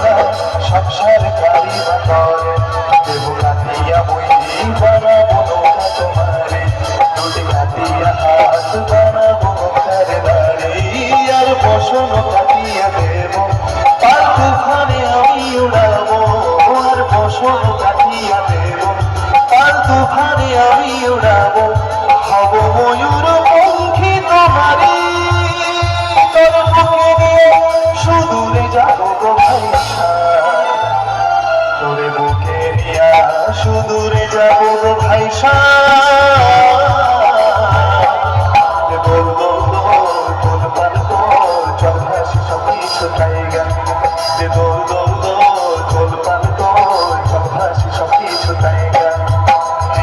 না সংসার কারিবা করে দেহ কাটিয়া বই বানাবো নৌকা তোমারে দুটি কাটিয়া হাত বানাবো নৌকার দাঁড়ে আর বসন কাটিয়া দেব আর তুফানে আমি উড়াবো আর বসন কাটিয়া দেব আর তুফানে আমি উড়াবো হব ময়ূর পঙ্খী তোমারে তোর বুকে নিয়ে সুদূরে যাবো গো ভাইসা তোরে বুকে নিয়া সুদূরে যাবো গো ভাইসা বলবো তোর পালবো চল হাসি সব কিছু জায়গা বলবো